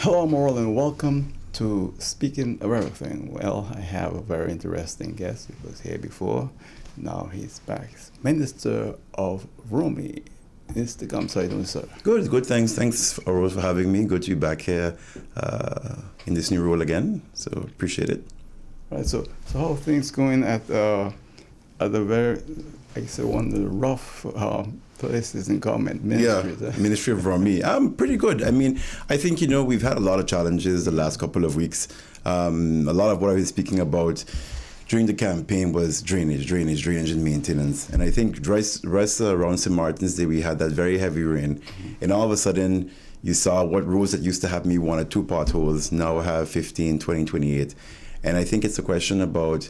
Hello, Moral, and welcome to Speaking of Everything. Well, I have a very interesting guest. He was here before. Now he's back. Minister of Vromi. Mr. Gumbs, how you doing, sir? Good, thanks. Thanks, Rose, for having me. Good to be back here in this new role again. So appreciate it. Right, so how are things going at the very, I say, one of the rough places in government, ministries? Yeah, Ministry of Vromi. Pretty good. I mean, I think, we've had a lot of challenges the last couple of weeks. A lot of what I've been speaking about during the campaign was drainage and maintenance. And I think right around St. Martin's Day, we had that very heavy rain. And all of a sudden, you saw what roads that used to have me 1 or 2 potholes now have 15, 20, 28. And I think it's a question about,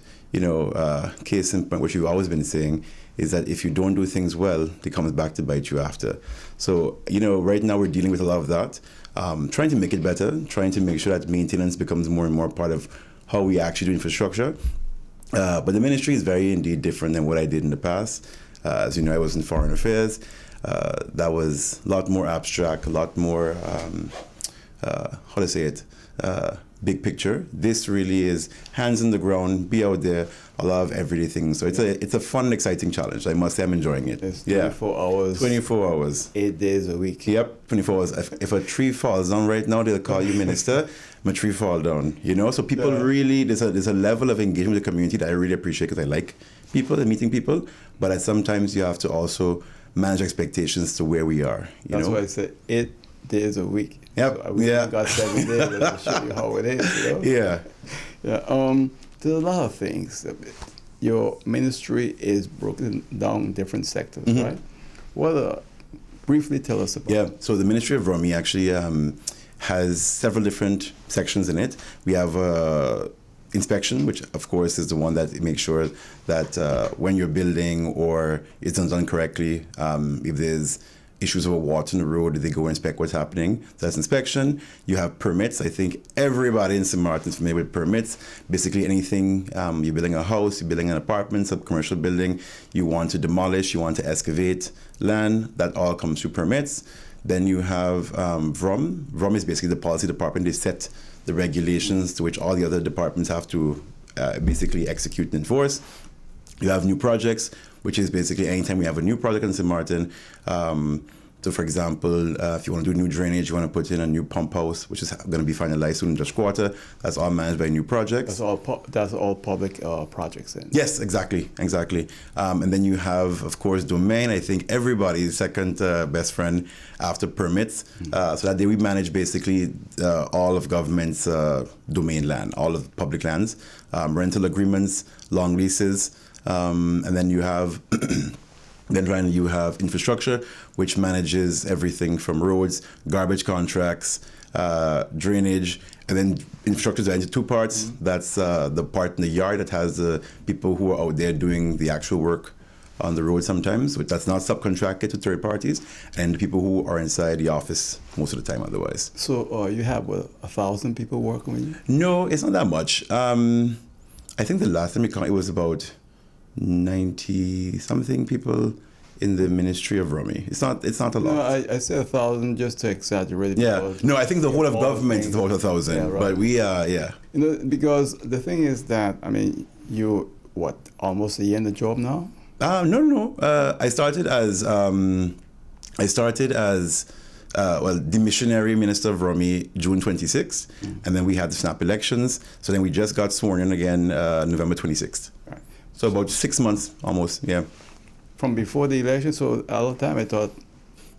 case in point, which you've always been saying, is that if you don't do things well, it comes back to bite you after. So, right now we're dealing with a lot of that, trying to make it better, trying to make sure that maintenance becomes more and more part of how we actually do infrastructure. But the ministry is very indeed different than what I did in the past. As you know, I was in foreign affairs. That was a lot more abstract, a lot more, big picture. This really is hands on the ground, be out there, a lot of everyday things. So it's a fun, exciting challenge. I must say I'm enjoying it. It's 24 hours. 24 hours. 8 days a week. Yep, 24 hours. If a tree falls down right now, they'll call you minister. My tree fall down. So people really, there's a level of engagement with the community that I really appreciate because I like people and meeting people. But sometimes you have to also manage expectations to where we are. That's why I said 8 days a week. Yep. So we got 7 days to show you how it is. Yeah. Yeah. There's a lot of things. Your ministry is broken down in different sectors, right? What? Briefly tell us about. Yeah. So the Ministry of Vromi actually has several different sections in it. We have inspection, which of course is the one that makes sure that when you're building or it's done correctly, if there's issues of water in the road, they go inspect what's happening. So that's inspection. You have permits. I think everybody in St. Martin's is familiar with permits. Basically anything, you're building a house, you're building an apartment, a commercial building, you want to demolish, you want to excavate land, that all comes through permits. Then you have Vromi. Vromi is basically the policy department. They set the regulations to which all the other departments have to basically execute and enforce. You have new projects, which is basically anytime we have a new project in St. Martin. So for example, if you want to do new drainage, you want to put in a new pump house, which is going to be finalized soon in Dutch Quarter. That's all managed by new projects. That's all public projects then? Yes, exactly. And then you have, of course, domain. I think everybody's second best friend after permits. So that day we manage basically all of government's domain land, all of public lands, rental agreements, long leases, and then you have you have infrastructure, which manages everything from roads, garbage contracts, drainage, and then infrastructure is into 2 parts. That's the part in the yard that has the people who are out there doing the actual work on the road sometimes, but that's not subcontracted to third parties, and the people who are inside the office most of the time otherwise. So you have 1,000 people working with you? No, it's not that much. I think the last time we counted, it was about 90-something people in the Ministry of Vromi. It's not a lot. No, I said 1,000 just to exaggerate. Yeah. No, I think the whole of government is about 1,000. Yeah, right. But we are, yeah. Because the thing is that, you, almost a year in the job now? No. I started as the missionary minister of Vromi June 26th, and then we had the snap elections. So then we just got sworn in again November 26th. Right. So about 6 months almost, yeah. From before the election, so all the time I thought.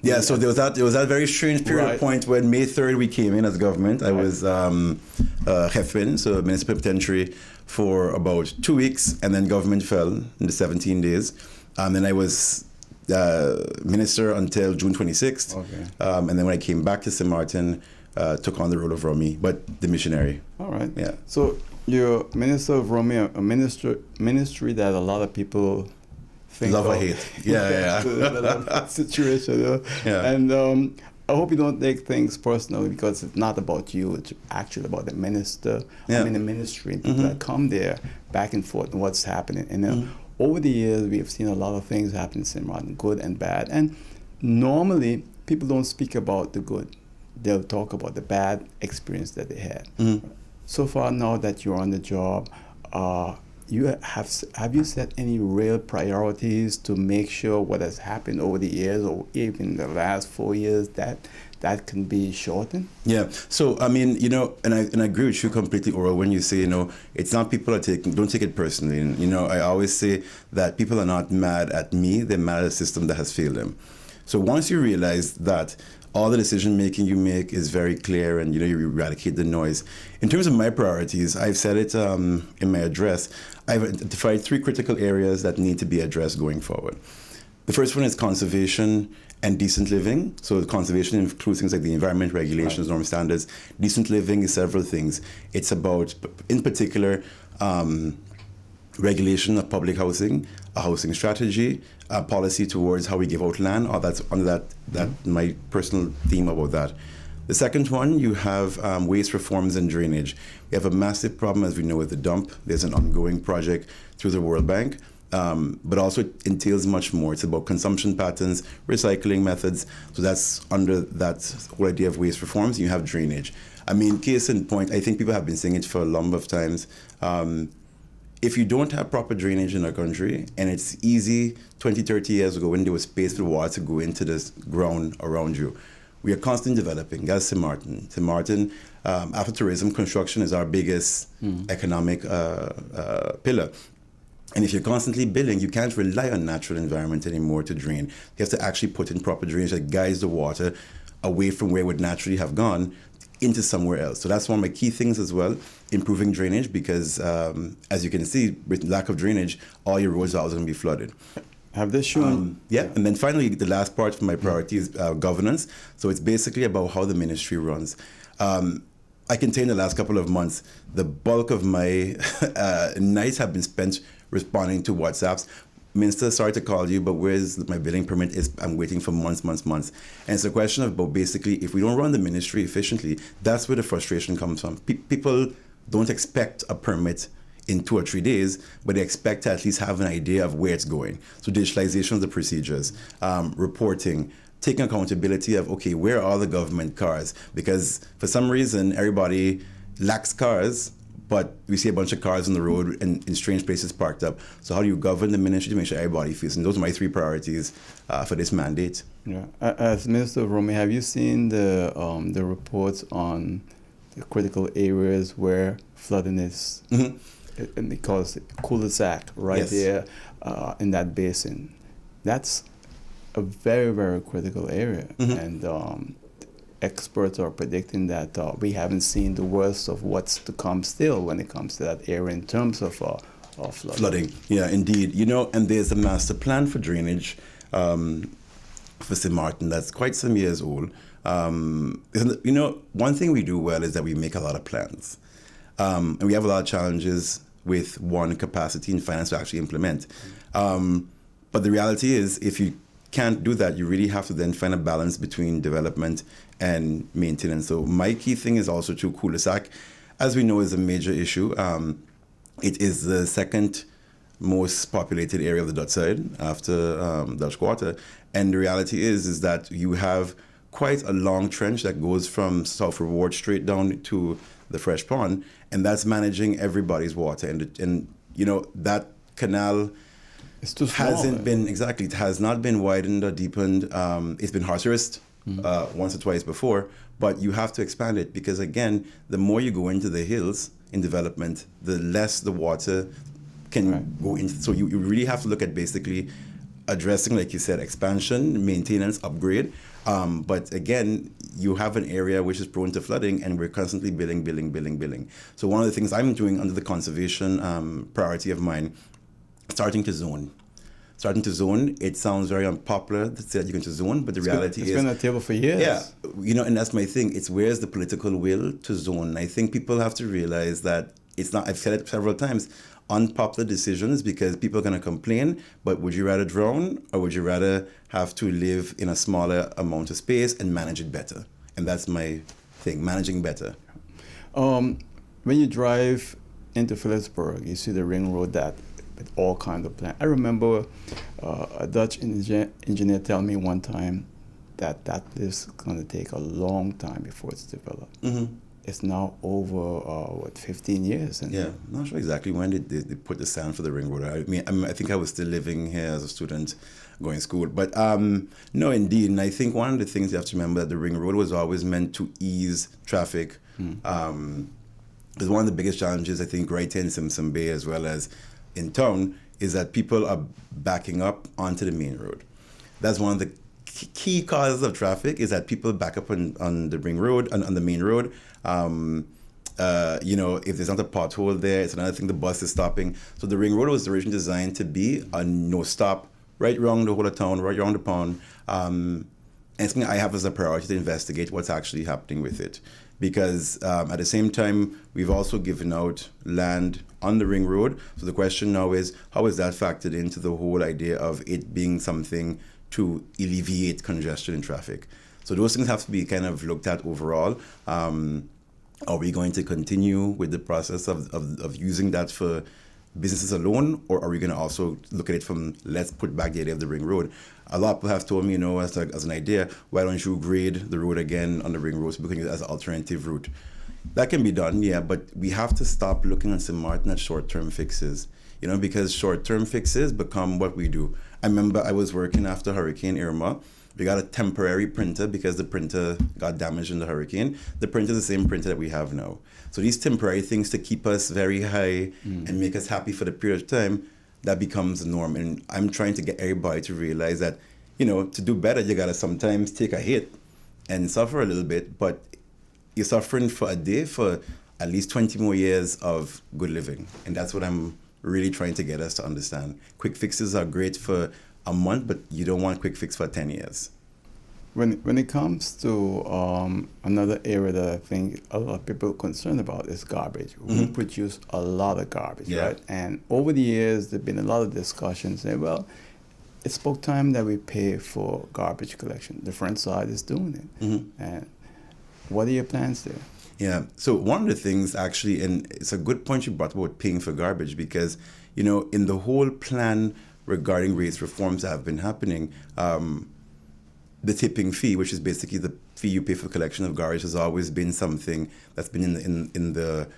Yeah, so there was that very strange period point when May 3rd we came in as government. I was Hefin, so Minister Penitentiary, for about 2 weeks, and then government fell in the 17 days. And then I was minister until June 26th. Okay. And then when I came back to St. Martin, took on the role of Vromi, but the missionary. All right. Yeah. So you're minister of Vromi, a ministry that a lot of people think love or hate. Yeah. Situation. Yeah. And I hope you don't take things personally, because it's not about you. It's actually about the minister. The ministry and people that come there back and forth and what's happening. And over the years, we have seen a lot of things happen in St. Martin, good and bad. And normally, people don't speak about the good. they'll talk about the bad experience that they had. Mm-hmm. So far now that you're on the job, have you set any real priorities to make sure what has happened over the years or even the last 4 years that can be shortened? Yeah. So I mean, you know, and I agree with you completely, Oral, when you say, you know, it's not people don't take it personally. And, you know, I always say that people are not mad at me, they're mad at the system that has failed them. So once you realize that all the decision making you make is very clear and, you know, you eradicate the noise. In terms of my priorities, I've said it in my address, I've identified 3 critical areas that need to be addressed going forward. The first one is conservation and decent living. So the conservation includes things like the environment regulations, norm standards. Decent living is several things. It's about, in particular, regulation of public housing, a housing strategy, a policy towards how we give out land. Or that's under that my personal theme about that. The second one, you have waste reforms and drainage. We have a massive problem, as we know, with the dump. There's an ongoing project through the World Bank. But also it entails much more. It's about consumption patterns, recycling methods. So that's under that whole idea of waste reforms. You have drainage. I mean, case in point, I think people have been saying it for a number of times. If you don't have proper drainage in our country, and it's easy 20, 30 years ago when there was space for water to go into the ground around you. We are constantly developing. That's St. Martin. St. Martin, after tourism, construction is our biggest economic pillar. And if you're constantly building, you can't rely on natural environment anymore to drain. You have to actually put in proper drainage that guides the water away from where it would naturally have gone into somewhere else. So that's one of my key things as well, improving drainage, because as you can see, with lack of drainage, all your roads are always going to be flooded. Have this shown? Yeah, and then finally, the last part of my priority is governance. So it's basically about how the ministry runs. I can tell in the last couple of months, the bulk of my nights have been spent responding to WhatsApps. Minister, sorry to call you, but where's my building permit? I'm waiting for months. And it's a question about basically, if we don't run the ministry efficiently, that's where the frustration comes from. People don't expect a permit in 2 or 3 days, but they expect to at least have an idea of where it's going. So digitalization of the procedures, reporting, taking accountability of, okay, where are all the government cars? Because for some reason, everybody lacks cars, but we see a bunch of cars on the road and in strange places parked up. So how do you govern the ministry to make sure everybody feels? And those are my 3 priorities for this mandate. Yeah. As Minister Vromi, have you seen the reports on the critical areas where flooding is? Mm-hmm. And because cul-de-sac right there in that basin, that's a very, very critical area. Mm-hmm. And experts are predicting that we haven't seen the worst of what's to come still when it comes to that area in terms of flooding. Flooding, yeah, indeed. You know, and there's a master plan for drainage for St. Martin that's quite some years old. You know, one thing we do well is that we make a lot of plans. And we have a lot of challenges with capacity and finance to actually implement. But the reality is, if you can't do that, you really have to then find a balance between development and maintenance. So my key thing is also to cul-de-sac, as we know, is a major issue. It is the second most populated area of the Dutch side after Dutch Quarter. And the reality is that you have quite a long trench that goes from South Reward straight down to the Fresh Pond, and that's managing everybody's water. And you know, that canal it's too small, it has not been widened or deepened. It's been horsed once or twice before, but you have to expand it because, again, the more you go into the hills in development, the less the water can go into. So you really have to look at basically addressing, like you said, expansion, maintenance, upgrade. But again, you have an area which is prone to flooding, and we're constantly building. So one of the things I'm doing under the conservation priority of mine, starting to zone. It sounds very unpopular to say that you're going to zone, but the reality is... It's been on the table for years. Yeah, you know, and that's my thing. It's where's the political will to zone. I think people have to realize that it's not, I've said it several times, unpopular decisions because people are going to complain, but would you rather drown or would you rather have to live in a smaller amount of space and manage it better? And that's my thing, managing better. When you drive into Phillipsburg, you see the ring road that with all kinds of plans. I remember a Dutch engineer telling me one time, that is going to take a long time before it's developed. It's now over 15 years. And yeah, I'm not sure exactly when they put the sign for the ring road. I think I was still living here as a student, going to school. But no, indeed, and I think one of the things you have to remember that the ring road was always meant to ease traffic. Because one of the biggest challenges, I think, right here in Simpson Bay as well as in town, is that people are backing up onto the main road. That's one of the key causes of traffic, is that people back up on the ring road, on the main road. If there's not a pothole there, it's another thing, the bus is stopping. So the ring road was originally designed to be a no stop, right around the whole of town, right around the pond. And it's something I have as a priority to investigate what's actually happening with it. Because at the same time, we've also given out land on the ring road. So the question now is, how is that factored into the whole idea of it being something to alleviate congestion in traffic? So those things have to be kind of looked at overall. Are we going to continue with the process of using that for businesses alone, or are we going to also look at it from, let's put back the idea of the ring road? A lot of people have told me, as an idea, why don't you grade the road again on the ring road so we can use it as an alternative route? That can be done, yeah, but we have to stop looking on St. Martin at short-term fixes, because short-term fixes become what we do. I remember I was working after Hurricane Irma. We got a temporary printer because the printer got damaged in the hurricane. The printer is the same printer that we have now. So these temporary things to keep us very high and make us happy for the period of time, that becomes the norm. And I'm trying to get everybody to realize that, to do better, you got to sometimes take a hit and suffer a little bit, but you're suffering for a day for at least 20 more years of good living. And that's what I'm really trying to get us to understand. Quick fixes are great for a month, but you don't want a quick fix for 10 years. When it comes to another area that I think a lot of people are concerned about is garbage. We produce a lot of garbage, right? And over the years, there've been a lot of discussions saying, well, it's about time that we pay for garbage collection. The front side is doing it. And what are your plans there? Yeah, so one of the things actually, and it's a good point you brought about paying for garbage, because, in the whole plan regarding race reforms that have been happening, the tipping fee, which is basically the fee you pay for collection of garbage, has always been something that's been in the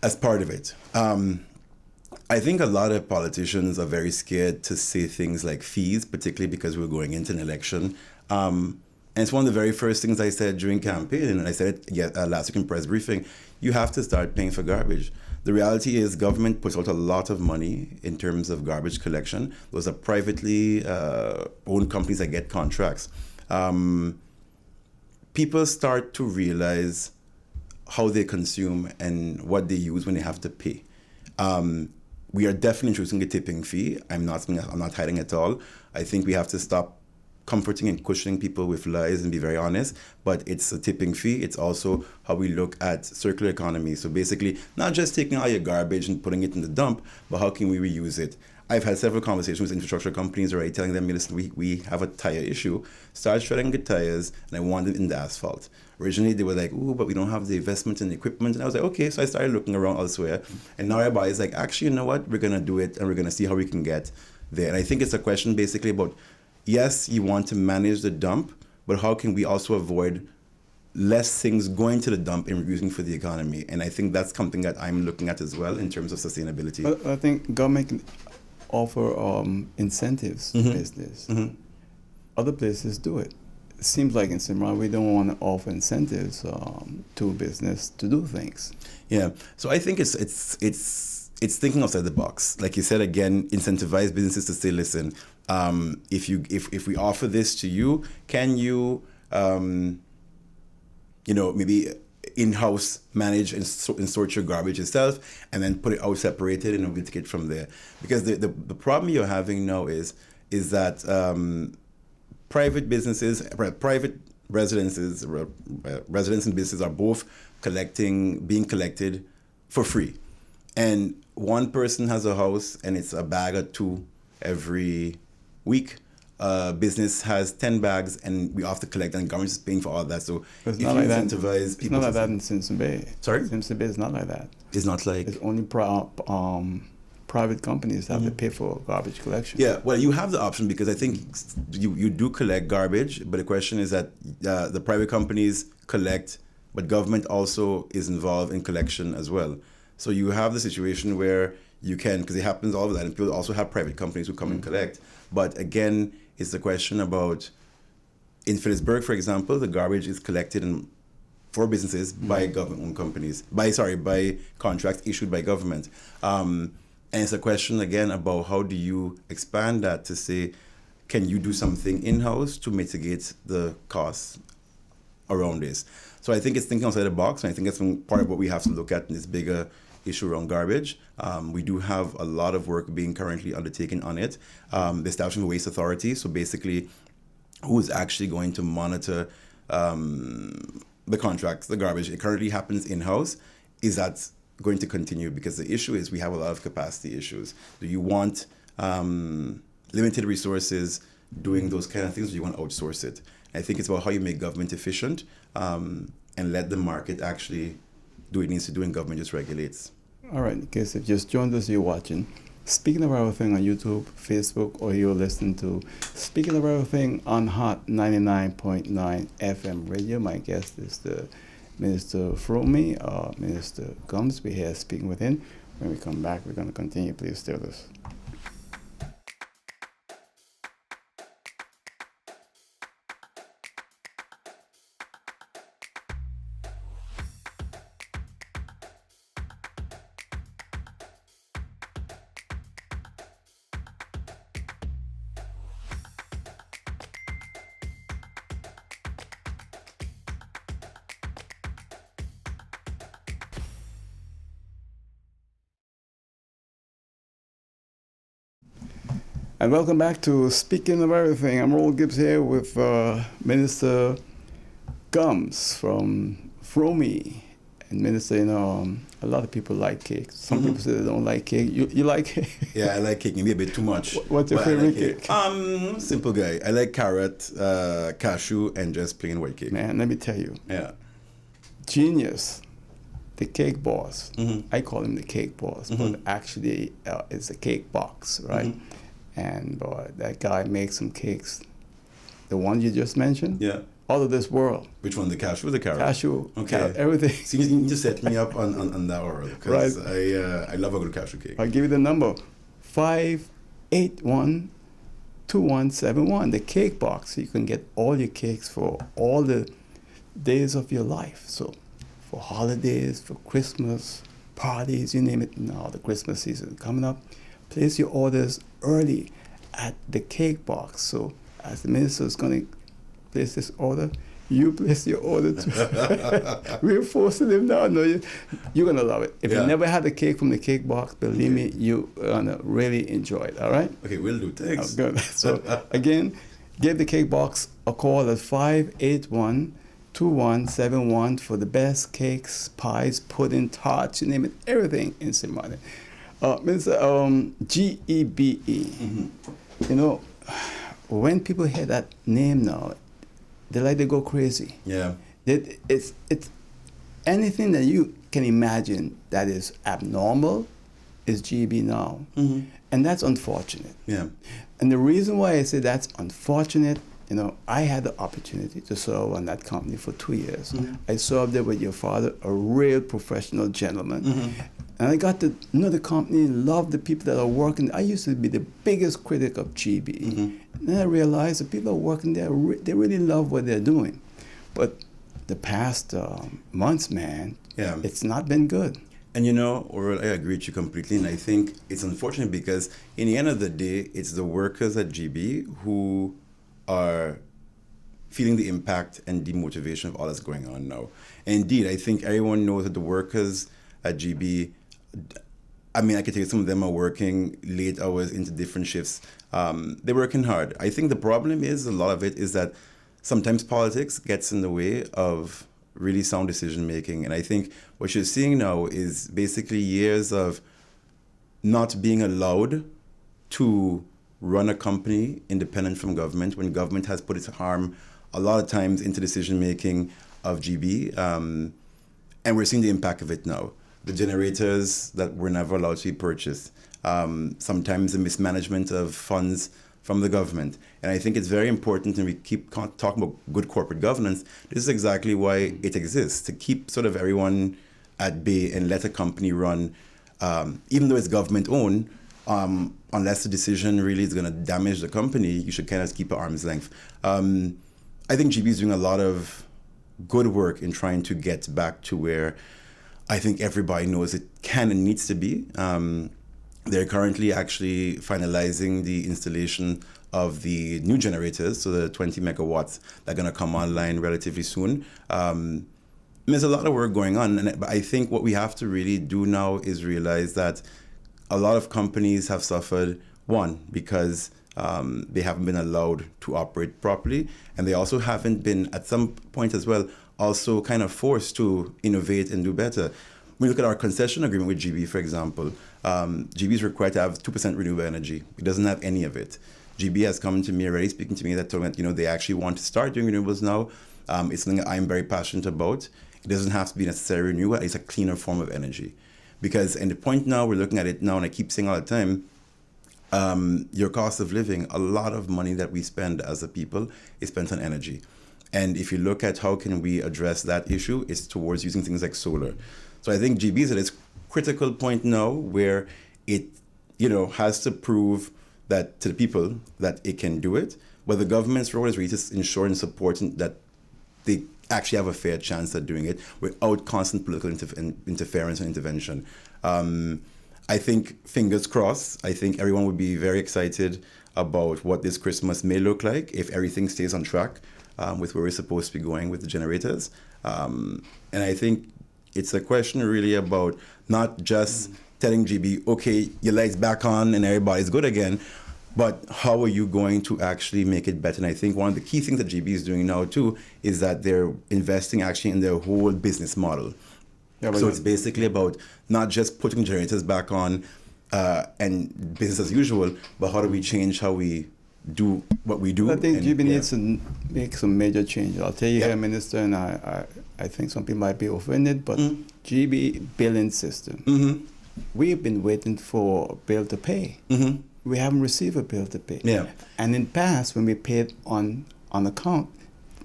as part of it. I think a lot of politicians are very scared to say things like fees, particularly because we're going into an election. And it's one of the very first things I said during campaign, and I said it last week in press briefing. You have to start paying for garbage. The reality is government puts out a lot of money in terms of garbage collection. Those are privately owned companies that get contracts. People start to realize how they consume and what they use when they have to pay. We are definitely introducing a tipping fee. I'm not hiding at all. I think we have to stop comforting and cushioning people with lies and be very honest, but it's a tipping fee. It's also how we look at circular economy. So basically, not just taking all your garbage and putting it in the dump, but how can we reuse it? I've had several conversations with infrastructure companies already telling them, listen, we have a tire issue. Start shredding the tires, and I want it in the asphalt. Originally, they were like, ooh, but we don't have the investment and the equipment. And I was like, okay. So I started looking around elsewhere. And now everybody's like, actually, you know what? We're going to do it, and we're going to see how we can get there. And I think it's a question basically about, yes, you want to manage the dump, but how can we also avoid less things going to the dump and using for the economy? And I think that's something that I'm looking at as well in terms of sustainability. But I think government can offer incentives to business. Other places do it. It seems like in Simran, we don't want to offer incentives to business to do things. Yeah, so I think it's thinking outside the box. Like you said, again, incentivize businesses to say, listen, if we offer this to you, can you, maybe in-house manage and sort your garbage yourself, and then put it out separated, and we'll take it from there. Because the problem you're having now is that private businesses, private residences, residents and businesses are both being collected for free. And one person has a house and it's a bag or two every week. Business has 10 bags and we have to collect, and government is paying for all that. So if you incentivize people, it's not like that in Simpson Bay. Sorry? Simpson Bay is not like that. It's not like? It's only private companies have to pay for garbage collection. Yeah, well, you have the option because I think you do collect garbage, but the question is that the private companies collect, but government also is involved in collection as well. So you have the situation where you can, because it happens all of that, and people also have private companies who come and collect. But again, it's the question about, in Phillipsburg, for example, the garbage is collected for businesses by government-owned companies, by contracts issued by government. And it's a question, again, about how do you expand that to say, can you do something in-house to mitigate the costs around this? So I think it's thinking outside the box, and I think that's part of what we have to look at in this bigger issue around garbage. We do have a lot of work being currently undertaken on it. The establishment of Waste Authority, so basically who is actually going to monitor the contracts, the garbage. It currently happens in-house. Is that going to continue? Because the issue is we have a lot of capacity issues. Do you want limited resources doing those kind of things, or do you want to outsource it? I think it's about how you make government efficient and let the market actually do what it needs to do, and government just regulates. All right, in case if you just joined us, you're watching Speaking of Everything on YouTube, Facebook, or you're listening to Speaking of Everything on Hot 99.9 FM radio. My guest is the Minister Vromi, Minister Gumbs. We're here speaking with him. When we come back, we're going to continue. Please stay with us. And welcome back to Speaking of Everything. I'm Roland Gibbs here with Minister Gumbs from Vromi. And Minister, a lot of people like cake. Some people say they don't like cake. You like cake? Yeah, I like cake. Maybe a bit too much. What's your favorite cake? Simple guy. I like carrot, cashew, and just plain white cake. Man, let me tell you. Yeah. Genius. The cake boss. I call him the cake boss, but actually it's a cake box, right? And boy, that guy makes some cakes. The one you just mentioned? Yeah. All of this world. Which one, the cashew or the carrot? Cashew, okay. Carrot, everything. So you need to set me up on that world, because right. I love a good cashew cake. I'll give you the number, 581-2171, the cake box. You can get all your cakes for all the days of your life. So for holidays, for Christmas, parties, you name it. Now the Christmas season coming up. Place your orders early at the cake box. So as the minister is going to place this order, you place your order too. We're forcing him now. No, you're going to love it. If you never had a cake from the cake box, believe me, you're going to really enjoy it. All right? Okay, will do. Thanks. Oh, good. So again, give the cake box a call at 581-2171 for the best cakes, pies, pudding, tarts, you name it, everything in St. Martin. Minister, Gebe, when people hear that name now, they like to go crazy. Yeah. It's anything that you can imagine that is abnormal is Gebe now. And that's unfortunate. Yeah. And the reason why I say that's unfortunate, I had the opportunity to serve on that company for 2 years. I served there with your father, a real professional gentleman. And I got to know the company, love the people that are working. I used to be the biggest critic of Gebe. And then I realized the people that are working there, they really love what they're doing. But the past months, man, it's not been good. And Oral, I agree with you completely. And I think it's unfortunate because in the end of the day, it's the workers at Gebe who are feeling the impact and demotivation of all that's going on now. And indeed, I think everyone knows that the workers at Gebe, I can tell you some of them are working late hours into different shifts. They're working hard. I think the problem is, a lot of it is that sometimes politics gets in the way of really sound decision making. And I think what you're seeing now is basically years of not being allowed to run a company independent from government, when government has put its arm a lot of times into decision making of Gebe. And we're seeing the impact of it now. The generators that were never allowed to be purchased, sometimes the mismanagement of funds from the government. And I think it's very important, and we keep talking about good corporate governance. This is exactly why it exists, to keep sort of everyone at bay and let a company run, even though it's government owned, unless the decision really is going to damage the company, you should kind of keep at arm's length. I think Gebe is doing a lot of good work in trying to get back to where I think everybody knows it can and needs to be. They're currently actually finalizing the installation of the new generators, so the 20 megawatts that are going to come online relatively soon. There's a lot of work going on, but I think what we have to really do now is realize that a lot of companies have suffered, one, because they haven't been allowed to operate properly, and they also haven't been, at some point as well, also kind of forced to innovate and do better. When we look at our concession agreement with Gebe, for example, Gebe is required to have 2% renewable energy. It doesn't have any of it. Gebe has come to me already, speaking to me, that told me that, they actually want to start doing renewables now. It's something that I'm very passionate about. It doesn't have to be necessarily renewable. It's a cleaner form of energy. Because, and the point now, we're looking at it now, and I keep saying all the time, your cost of living, a lot of money that we spend as a people is spent on energy. And if you look at how can we address that issue, it's towards using things like solar. So I think Gebe is at its critical point now where it, has to prove that to the people that it can do it. But the government's role is really to ensure and support that they actually have a fair chance at doing it without constant political interference and intervention. I think, fingers crossed, I think everyone would be very excited about what this Christmas may look like if everything stays on track with where we're supposed to be going with the generators. And I think it's a question really about not just telling Gebe, okay, your light's back on and everybody's good again, but how are you going to actually make it better? And I think one of the key things that Gebe is doing now too is that they're investing actually in their whole business model. Yeah, so it's basically about not just putting generators back on and business as usual, but how do we change how we do what we do? I think Gebe needs to make some major changes. I'll tell you here, Minister, and I think some people might be offended, but Gebe billing system. We've been waiting for a bill to pay. We haven't received a bill to pay. Yeah. And in past, when we paid on account,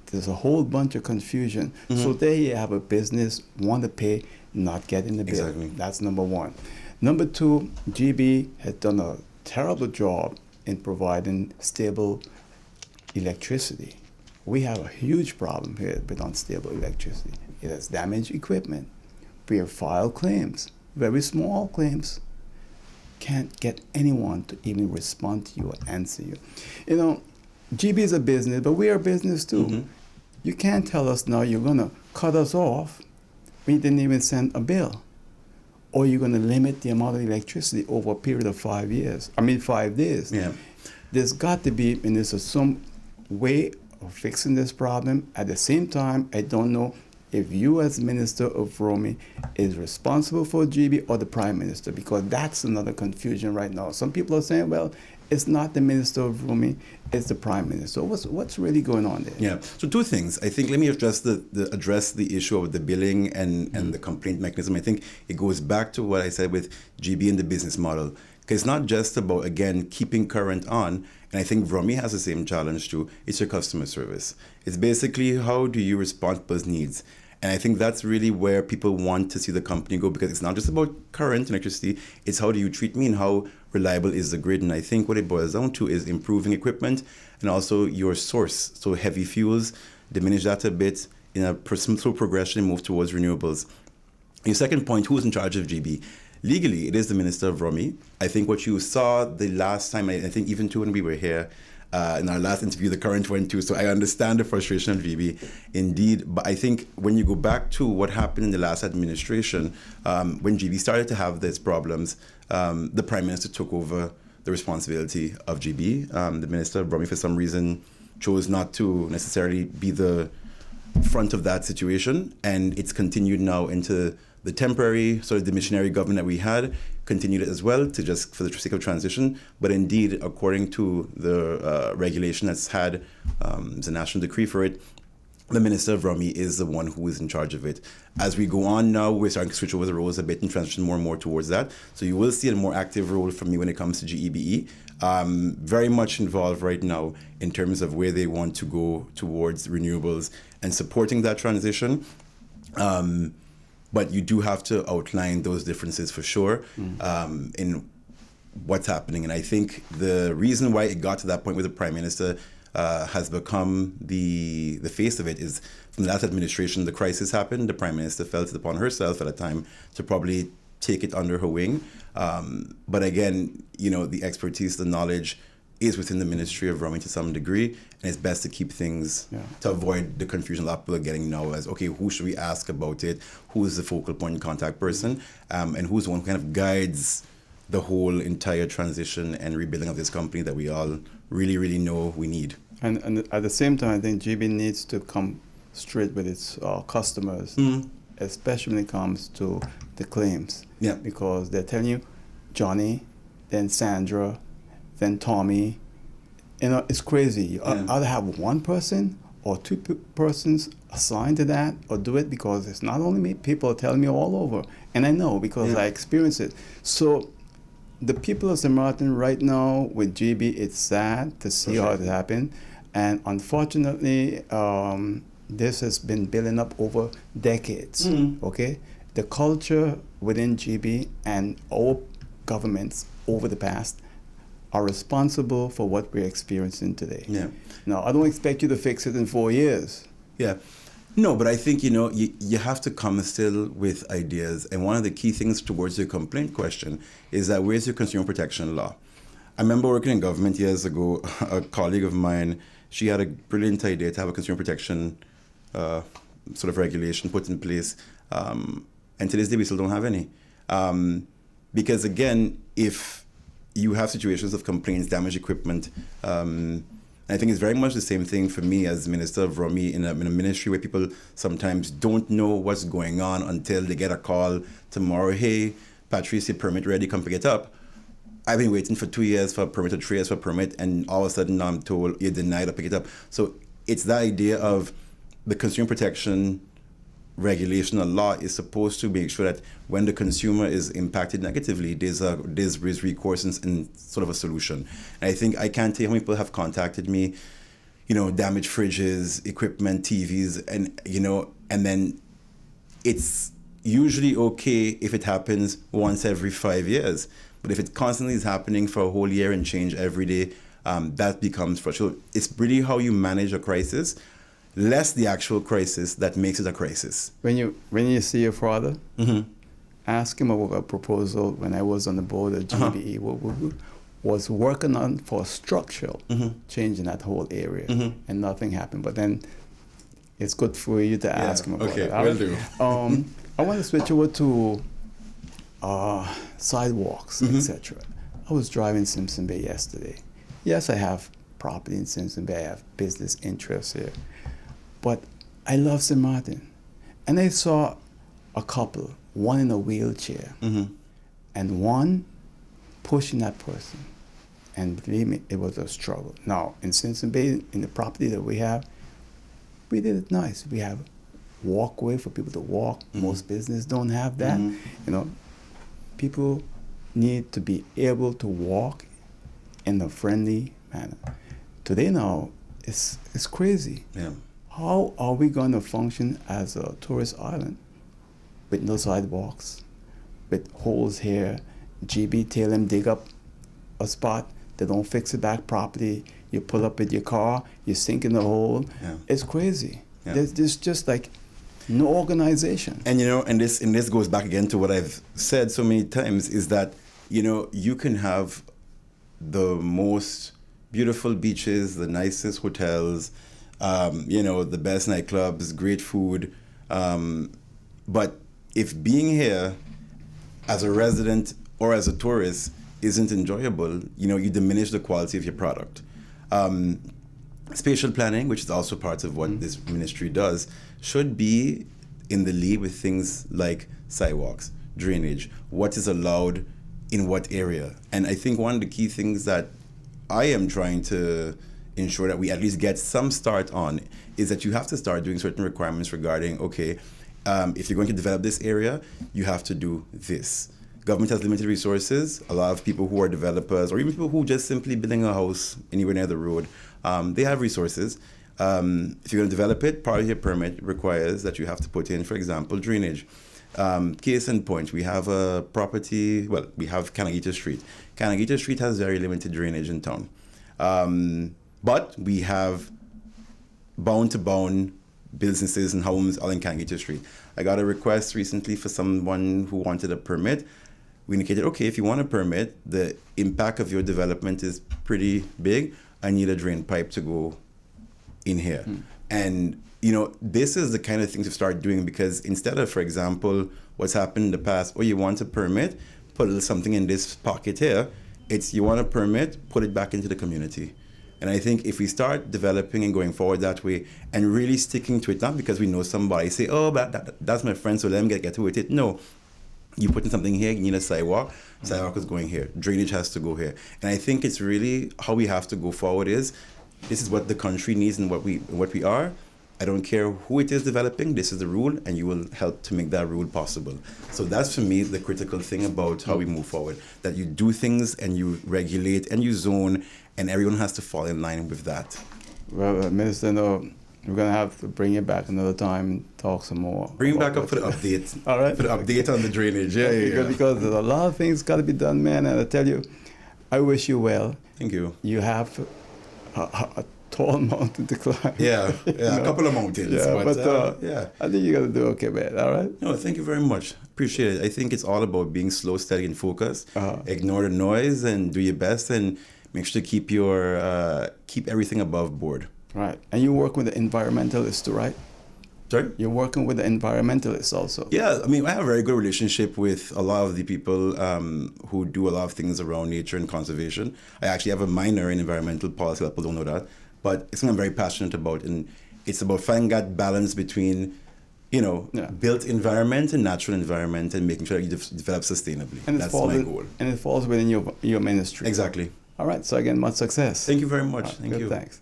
there's a whole bunch of confusion. So there you have a business, want to pay, not getting the bill. Exactly. That's number one. Number two, Gebe has done a terrible job in providing stable electricity. We have a huge problem here with unstable electricity. It has damaged equipment. We have filed claims, very small claims. Can't get anyone to even respond to you or answer you. Gebe is a business, but we are a business too. You can't tell us now you're going to cut us off when you didn't even send a bill. Or you're going to limit the amount of electricity over a period of 5 days. Yeah. There's got to be, and there's some way of fixing this problem. At the same time, I don't know if you as Minister of Vromi is responsible for Gebe or the Prime Minister, because that's another confusion right now. Some people are saying, well, it's not the Minister of Vromi, it's the Prime Minister. What's really going on there? Yeah, so two things. I think let me address the issue of the billing and the complaint mechanism. I think it goes back to what I said with Gebe and the business model. Because it's not just about, again, keeping current on, and I think Vromi has the same challenge too. It's your customer service. It's basically how do you respond to people's needs. And I think that's really where people want to see the company go, because it's not just about current electricity, it's how do you treat me and how reliable is the grid. And I think what it boils down to is improving equipment and also your source. So heavy fuels, diminish that a bit in a slow progression, move towards renewables. Your second point, who's in charge of Gebe? Legally, it is the Minister of Vromi. I think what you saw the last time, I think even too when we were here, in our last interview, the current one too, so I understand the frustration of Gebe, indeed. But I think when you go back to what happened in the last administration, when Gebe started to have these problems, the Prime Minister took over the responsibility of Gebe. The Minister of Vromi, for some reason, chose not to necessarily be the front of that situation, and it's continued now into the temporary sort of the missionary government that we had, continued it as well to just for the sake of transition. But indeed, according to the regulation that's had, there's a national decree for it, the Minister of Vromi is the one who is in charge of it. As we go on now, we're starting to switch over the roles a bit and transition more and more towards that. So you will see a more active role from me when it comes to GEBE. Very much involved right now in terms of where they want to go towards renewables and supporting that transition. But you do have to outline those differences for sure in what's happening. And I think the reason why it got to that point with the Prime Minister has become the face of it is from the last administration, the crisis happened. The Prime Minister felt it upon herself at a time to probably take it under her wing. But again, the expertise, the knowledge is within the Ministry of Vromi to some degree, and it's best to keep things to avoid the confusion a lot of people are getting now as, okay, who should we ask about it? Who is the focal point and contact person? And who's the one who kind of guides the whole entire transition and rebuilding of this company that we all really, really know we need. And at the same time, I think Gebe needs to come straight with its customers, especially when it comes to the claims. Yeah. Because they're telling you, Johnny, then Sandra, then Tommy. It's crazy. You either have one person or two persons assigned to that, or do it, because it's not only me, people are telling me all over. And I know because I experience it. So the people of St. Martin right now with Gebe, it's sad to see how it happened. And unfortunately, this has been building up over decades, okay? The culture within Gebe and our governments over the past are responsible for what we're experiencing today. Yeah. Now, I don't expect you to fix it in 4 years. Yeah. No, but I think, you have to come still with ideas. And one of the key things towards your complaint question is that where's your consumer protection law? I remember working in government years ago, a colleague of mine, she had a brilliant idea to have a consumer protection sort of regulation put in place. And to this day, we still don't have any. Because again, if you have situations of complaints, damaged equipment, I think it's very much the same thing for me as Minister of Vromi in a ministry where people sometimes don't know what's going on until they get a call tomorrow, hey, Patrice, your permit ready, come pick it up. I've been waiting for 2 years for a permit or 3 years for a permit, and all of a sudden now I'm told you're denied to pick it up. So it's the idea of the consumer protection regulation or law is supposed to make sure that when the consumer is impacted negatively, there's recourse and sort of a solution. And I think I can't tell you how many people have contacted me, damaged fridges, equipment, TVs, and then it's usually okay if it happens once every 5 years. But if it constantly is happening for a whole year and change every day, that becomes frustrating. It's really how you manage a crisis, less the actual crisis that makes it a crisis. When you see your father, ask him about a proposal when I was on the board of GBE, was working on for structural change in that whole area, and nothing happened. But then it's good for you to ask him about it. Okay, will do. I want to switch over to sidewalks, etc. I was driving Simpson Bay yesterday. Yes, I have property in Simpson Bay. I have business interests here. But I love St. Martin. And I saw a couple, one in a wheelchair and one pushing that person. And believe me, it was a struggle. Now, in Simpson Bay, in the property that we have, we did it nice. We have walkway for people to walk. Most businesses don't have that. People need to be able to walk in a friendly manner. Today now, it's crazy. Yeah. How are we going to function as a tourist island with no sidewalks, with holes here? GB tell them dig up a spot, they don't fix it back properly. You pull up with your car, you sink in the hole. Yeah. It's crazy. Yeah. There's just like no organization. And and this goes back again to what I've said so many times is that you can have the most beautiful beaches, the nicest hotels, the best nightclubs, great food. But if being here as a resident or as a tourist isn't enjoyable, you diminish the quality of your product. Spatial planning, which is also part of what this ministry does, should be in the lead with things like sidewalks, drainage, what is allowed in what area. And I think one of the key things that I am trying to ensure that we at least get some start on is that you have to start doing certain requirements regarding, okay, if you're going to develop this area, you have to do this. Government has limited resources. A lot of people who are developers or even people who just simply building a house anywhere near the road, they have resources. If you're going to develop it, part of your permit requires that you have to put in, for example, drainage. Case in point, we have a property, well, we have Kanagita Street. Kanagita Street has very limited drainage in town. But we have bound-to-bound businesses and homes all in Kanagita Street. I got a request recently for someone who wanted a permit. We indicated, okay, if you want a permit, the impact of your development is pretty big. I need a drain pipe to go in here. And, you know, this is the kind of thing to start doing, because instead of, for example, what's happened in the past, oh, you want a permit, put a little something in this pocket here. It's you want a permit, put it back into the community. And I think if we start developing and going forward that way and really sticking to it, not because we know somebody, say, oh, but that's my friend, so let him get to it. No, you put in something here, you need a sidewalk is going here, drainage has to go here. And I think it's really how we have to go forward is, this is what the country needs and what we are. I don't care who it is developing, this is the rule, and you will help to make that rule possible. So that's, for me, the critical thing about how we move forward, that you do things and you regulate and you zone, and everyone has to fall in line with that. Well, Minister, no, we're going to have to bring you back another time and talk some more. Bring back up for the update. All right. For the update on the drainage. Yeah. Because there's a lot of things got to be done, man. And I tell you, I wish you well. Thank you. You have a tall mountain to climb. Yeah, a couple of mountains. Yeah, but yeah. I think you're going to do okay, man. All right? No, thank you very much. Appreciate it. I think it's all about being slow, steady, and focused. Ignore the noise and do your best, and make sure to keep everything above board. Right. And you work with the environmentalists too, right? Sorry? You're working with the environmentalists also. Yeah, I mean, I have a very good relationship with a lot of the people who do a lot of things around nature and conservation. I actually have a minor in environmental policy. People don't know that. But it's something I'm very passionate about. And it's about finding that balance between, built environment and natural environment, and making sure that you develop sustainably. And that's my goal. And it falls within your ministry. Exactly. All right. So again, much success. Thank you very much. Right, Thank you. Thanks.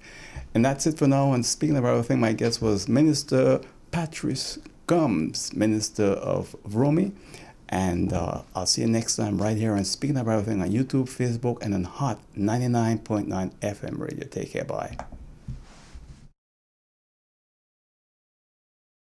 And that's it for now. And speaking of everything, my guest was Minister Patrice Gumbs, Minister of Vromi. And I'll see you next time right here on Speaking of Everything on YouTube, Facebook, and on Hot 99.9 FM radio. Take care. Bye.